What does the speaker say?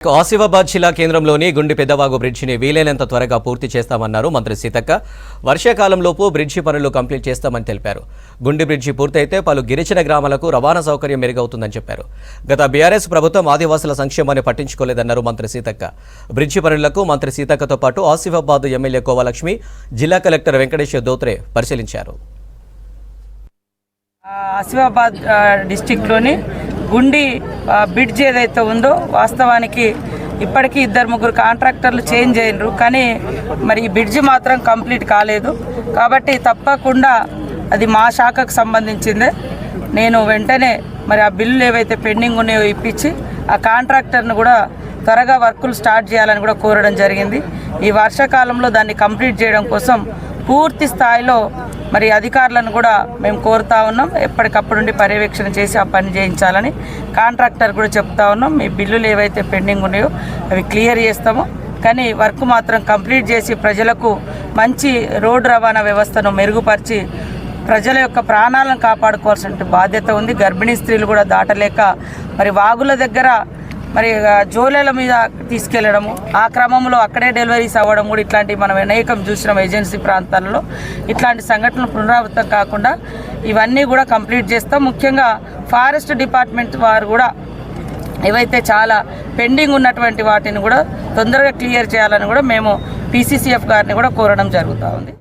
ఆసిఫాబాద్ జిల్లా కేంద్రంలోని గుండి పెద్దవాగు బ్రిడ్జిని వీలైనంత త్వరగా పూర్తి చేస్తామన్నారు మంత్రి సీతక్క. వర్షాకాలంలోపు బ్రిడ్జి పనులు కంప్లీట్ చేస్తామని తెలిపారు. గుండి బ్రిడ్జి పూర్తయితే పలు గిరిజన గ్రామాలకు రవాణా సౌకర్యం మెరుగవుతుందని చెప్పారు. గత బీఆర్ఎస్ ప్రభుత్వం ఆదివాసుల సంక్షేమాన్ని పట్టించుకోలేదన్నారు మంత్రి సీతక్క. బ్రిడ్జి పనులకు మంత్రి సీతక్కతో పాటు ఆసిఫాబాద్ ఎమ్మెల్యే కోవలక్ష్మి, జిల్లా కలెక్టర్ వెంకటేశ్వర దోత్రే పరిశీలించారు. ఆసిఫాబాద్ డిస్టిక్లోని గుండి బ్రిడ్జ్ ఏదైతే ఉందో వాస్తవానికి ఇప్పటికీ 2-3 కాంట్రాక్టర్లు చేంజ్ అయినరు, కానీ మరి ఈ బ్రిడ్జి మాత్రం కంప్లీట్ కాలేదు. కాబట్టి తప్పకుండా అది మా శాఖకు సంబంధించిందే. నేను వెంటనే మరి ఆ బిల్లులు ఏవైతే పెండింగ్ ఉన్నాయో ఇప్పించి ఆ కాంట్రాక్టర్ను కూడా త్వరగా వర్కులు స్టార్ట్ చేయాలని కూడా కోరడం జరిగింది. ఈ వర్షాకాలంలో దాన్ని కంప్లీట్ చేయడం కోసం పూర్తి స్థాయిలో మరి అధికారులను కూడా మేము కోరుతా ఉన్నాం. ఎప్పటికప్పుడు పర్యవేక్షణ చేసి ఆ పని చేయించాలని కాంట్రాక్టర్ కూడా చెప్తా ఉన్నాం. మీ బిల్లులు ఏవైతే పెండింగ్ ఉన్నాయో అవి క్లియర్ చేస్తామో, కానీ వర్క్ మాత్రం కంప్లీట్ చేసి ప్రజలకు మంచి రోడ్డు రవాణా వ్యవస్థను మెరుగుపరిచి ప్రజల యొక్క ప్రాణాలను కాపాడుకోవాల్సిన బాధ్యత ఉంది. గర్భిణీ స్త్రీలు కూడా దాటలేక మరి వాగుల దగ్గర మరి జోలేల మీద తీసుకెళ్లడము, ఆ క్రమంలో అక్కడే డెలివరీస్ అవ్వడం కూడా ఇట్లాంటివి మనం అనేకం చూసినాం. ఏజెన్సీ ప్రాంతాలలో ఇట్లాంటి సంఘటనలు పునరావృతం కాకుండా ఇవన్నీ కూడా కంప్లీట్ చేస్తాం. ముఖ్యంగా ఫారెస్ట్ డిపార్ట్మెంట్ వారు కూడా ఏవైతే చాలా పెండింగ్ ఉన్నటువంటి వాటిని కూడా తొందరగా క్లియర్ చేయాలని కూడా మేము PCCF గారిని కూడా కోరడం జరుగుతూ ఉంది.